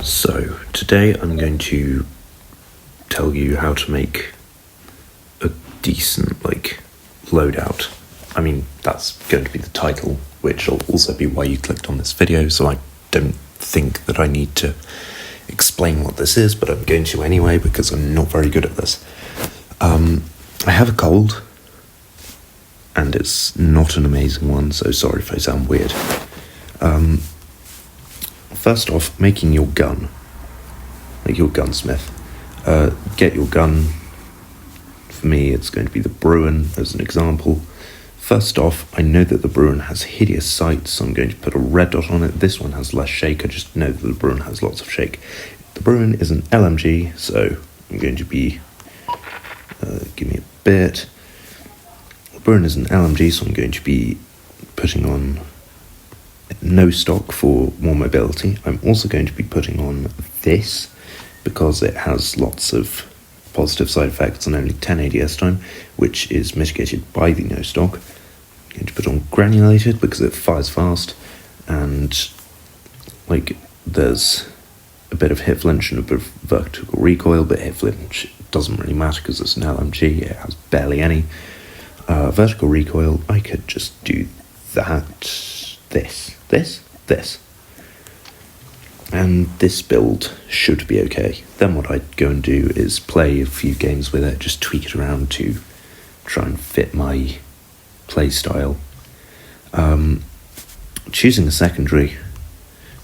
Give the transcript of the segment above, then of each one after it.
So today I'm going to tell you how to make a decent loadout. I mean, that's going to be the title, which will also be why you clicked on this video, so I don't think that I need to explain what this is, but I'm going to anyway because I'm not very good at this. I have a cold, and it's not an amazing one, so sorry if I sound weird. First off, making your gun, like your gunsmith. Get your gun. For me, it's going to be the Bruin as an example. First off, I know that the Bruin has hideous sights, so I'm going to put a red dot on it. This one has less shake, I just know that the Bruin has lots of shake. The Bruin is an LMG, so I'm going to be... give me a bit. The Bruin is an LMG, so I'm going to be putting on no stock for more mobility. I'm also going to be putting on this because it has lots of positive side effects and only 10 ADS time, which is mitigated by the no stock. I'm going to put on granulated because it fires fast, and there's a bit of hit flinch and a bit of vertical recoil, but hit flinch doesn't really matter because it's an LMG, it has barely any. Vertical recoil, I could just do that, this. And this build should be okay. Then what I'd go and do is play a few games with it, just tweak it around to try and fit my play style. Choosing a secondary,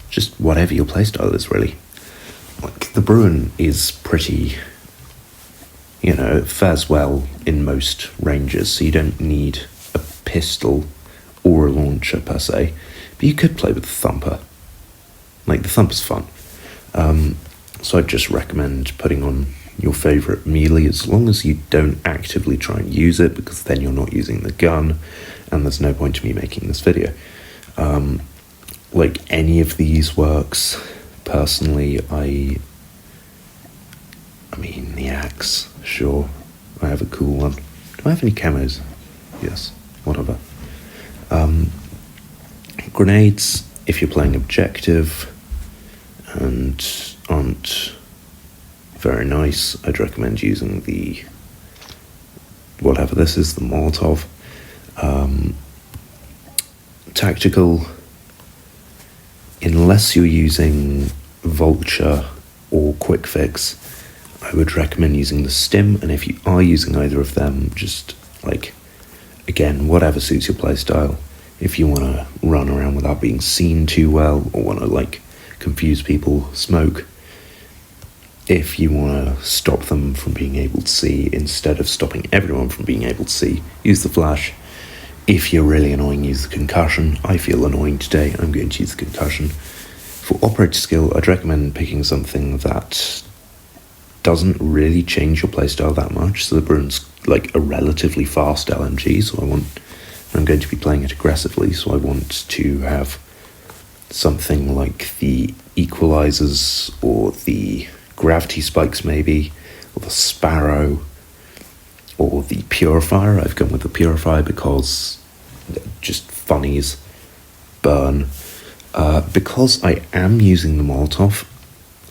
just whatever your play style is really. The Bruin is pretty, it fares well in most ranges, so you don't need a pistol or a launcher per se, but you could play with the Thumper. The Thumper's fun. So I'd just recommend putting on your favourite melee, as long as you don't actively try and use it, because then you're not using the gun, and there's no point to me making this video. Any of these works. Personally, I mean, the axe, sure. I have a cool one. Do I have any camos? Yes, whatever. Grenades, if you're playing objective and aren't very nice, I'd recommend using the whatever this is, the Molotov. Tactical, unless you're using Vulture or Quick Fix, I would recommend using the Stim, and if you are using either of them, just again, whatever suits your playstyle. If you want to run around without being seen too well, or want to confuse people, smoke. If you want to stop them from being able to see, instead of stopping everyone from being able to see, use the flash. If you're really annoying, use the concussion. I feel annoying today, I'm going to use the concussion. For operator skill, I'd recommend picking something that doesn't really change your playstyle that much. So the Bruin's a relatively fast LMG, so I'm going to be playing it aggressively, so I want to have something like the equalizers or the gravity spikes maybe, or the Sparrow, or the Purifier. I've gone with the Purifier because just funnies burn. Because I am using the Molotov,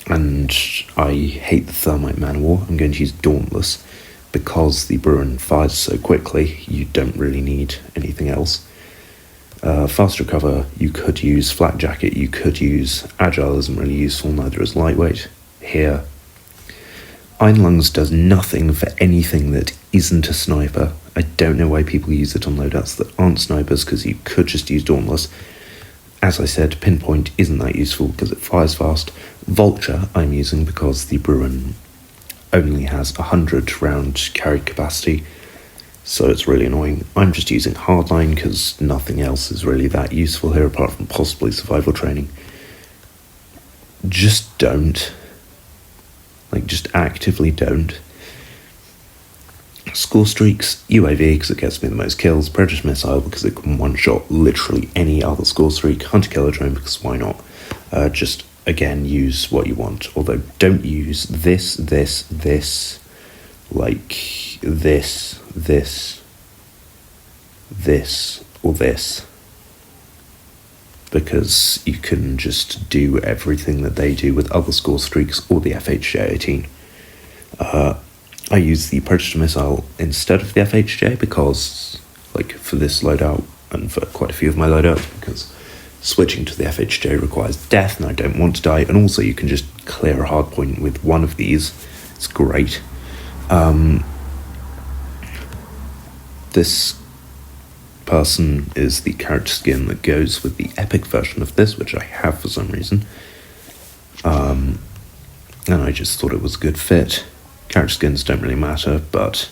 and I hate the Thermite Man of War, I'm going to use Dauntless. Because the Bruin fires so quickly, you don't really need anything else. Fast recover, you could use Flak Jacket, you could use Agile, isn't really useful, neither is Lightweight. Here, Iron Lungs does nothing for anything that isn't a sniper. I don't know why people use it on loadouts that aren't snipers, because you could just use Dauntless. As I said, Pinpoint isn't that useful because it fires fast. Vulture I'm using because the Bruin only has 100 round carry capacity, so it's really annoying. I'm just using Hardline because nothing else is really that useful here apart from possibly survival training. Just don't. Just actively don't. Score streaks, UAV because it gets me the most kills, Predator Missile because it can one-shot literally any other score streak, Hunter Killer Drone because why not? Just again, use what you want, although don't use this, or this. because you can just do everything that they do with other score streaks or the FHJ-18. I use the Predator missile instead of the FHJ because, like, for this loadout and for quite a few of my loadouts, because switching to the FHJ requires death and I don't want to die, and also you can just clear a hard point with one of these. It's great. This person is the character skin that goes with the epic version of this, which I have for some reason. And I just thought it was a good fit. Character skins don't really matter, but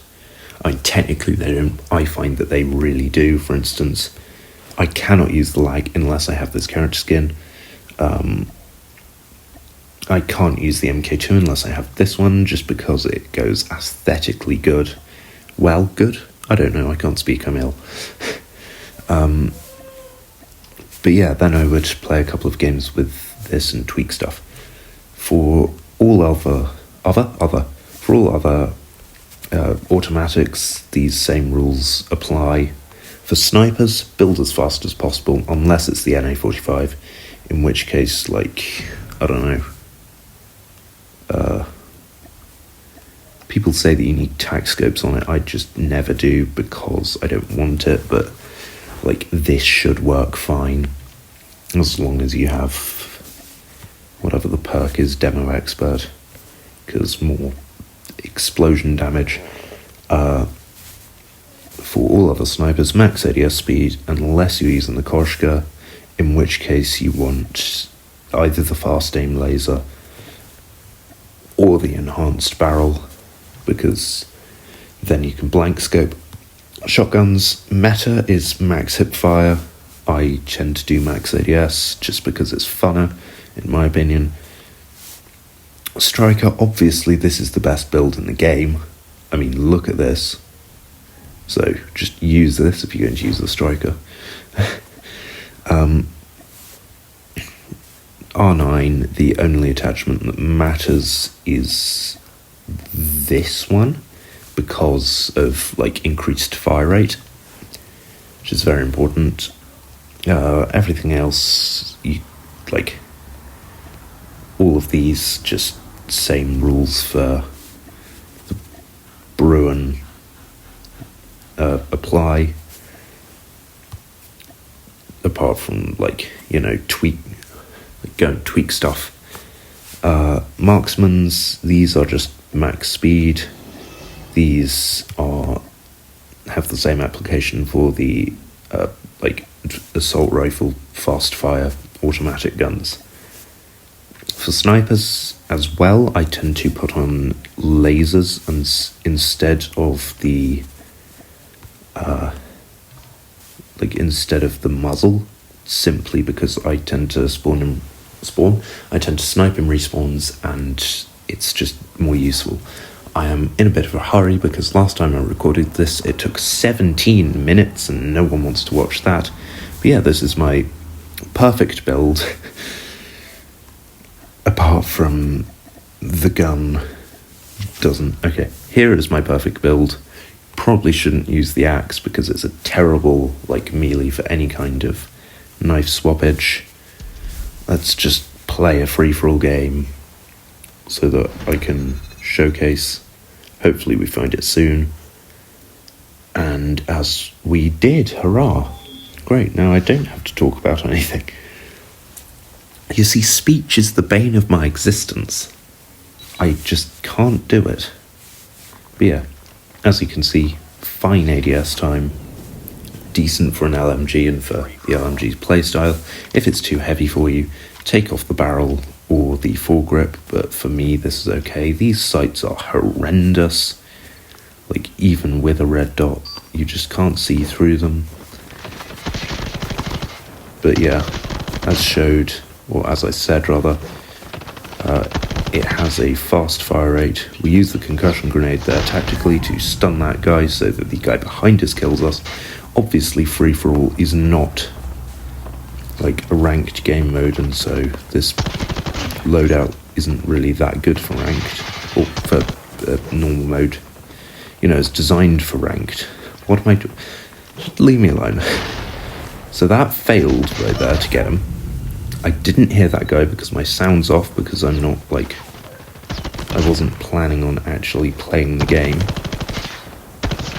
technically they don't. I find that they really do. For instance, I cannot use the lag unless I have this character skin. I can't use the MK2 unless I have this one, just because it goes aesthetically good. Well, good? I don't know, I can't speak, I'm ill. But yeah, then I would play a couple of games with this and tweak stuff. For all other automatics, these same rules apply. For snipers, build as fast as possible, unless it's the NA45, in which case, like, I don't know. People say that you need tac scopes on it. I just never do because I don't want it, but like this should work fine as long as you have whatever the perk is, Demo Expert, because more explosion damage. For all other snipers, max ADS speed unless you're using the Koshka, in which case you want either the fast aim laser or the enhanced barrel, because then you can blank scope. Shotguns, meta is max hip fire. I tend to do max ADS just because it's funner, in my opinion. Striker, obviously this is the best build in the game. I mean, look at this. So just use this if you're going to use the Striker. R9, the only attachment that matters is this one, because of like increased fire rate, which is very important. Everything else, like all of these, just same rules for the Bruin apply, apart from like, you know, go and tweak stuff. Marksmans, these are just max speed. These have the same application for the like assault rifle, fast fire, automatic guns. For snipers as well, I tend to put on lasers instead of the instead of the muzzle, simply because I tend to I tend to snipe in respawns, and it's just more useful. I am in a bit of a hurry because last time I recorded this, it took 17 minutes and no one wants to watch that. But yeah, this is my perfect build. Apart from the gun doesn't. Okay, here is my perfect build. Probably shouldn't use the axe because it's a terrible like melee for any kind of knife swappage. Let's just play a free-for-all game so that I can showcase. Hopefully we find it soon. And as we did, hurrah. Great, now I don't have to talk about anything. You see, speech is the bane of my existence. I just can't do it. But yeah, as you can see, fine ADS time. Decent for an LMG and for the LMG's playstyle. If it's too heavy for you, take off the barrel or the foregrip, but for me this is okay. These sights are horrendous. Like, even with a red dot, you just can't see through them. But yeah, as I said rather, it has a fast fire rate. We use the concussion grenade there tactically to stun that guy so that the guy behind us kills us. Obviously, free-for-all is not like a ranked game mode, and so this loadout isn't really that good for ranked, or for normal mode. You know, it's designed for ranked. What am I doing? Just leave me alone. So that failed right there to get him. I didn't hear that guy because my sound's off, because I'm not, like, I wasn't planning on actually playing the game.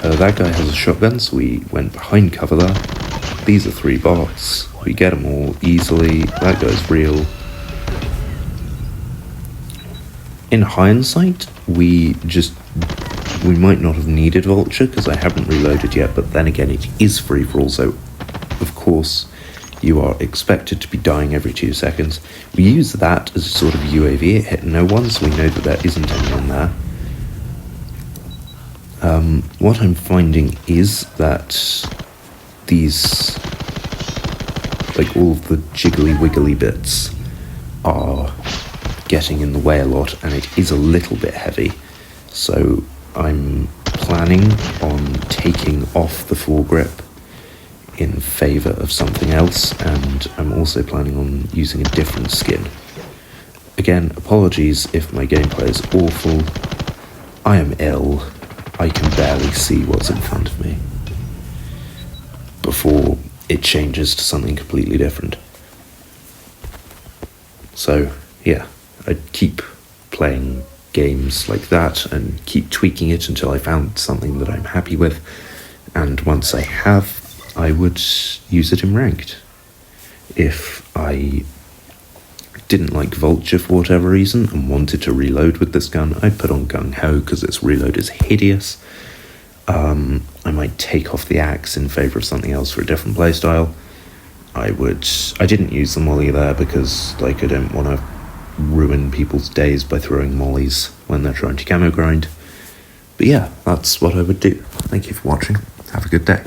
That guy has a shotgun, so we went behind cover there. These are 3 bots. We get them all easily. That guy's real. In hindsight, we might not have needed Vulture because I haven't reloaded yet, but then again, it is free for all, so of course you are expected to be dying every 2 seconds. We use that as a sort of UAV. It hit no one, so we know that there isn't anyone there. What I'm finding is that these, like, all of the jiggly wiggly bits are getting in the way a lot, and it is a little bit heavy. So I'm planning on taking off the foregrip in favour of something else, and I'm also planning on using a different skin. Again, apologies if my gameplay is awful. I am ill. I can barely see what's in front of me before it changes to something completely different. So, yeah, I'd keep playing games like that and keep tweaking it until I found something that I'm happy with, and once I have, I would use it in ranked. If I didn't like Vulture for whatever reason and wanted to reload with this gun, I'd put on Gung Ho because its reload is hideous. I might take off the axe in favour of something else for a different playstyle. I didn't use the molly there because, like, I don't want to ruin people's days by throwing mollies when they're trying to camo grind. But yeah, that's what I would do. Thank you for watching. Have a good day.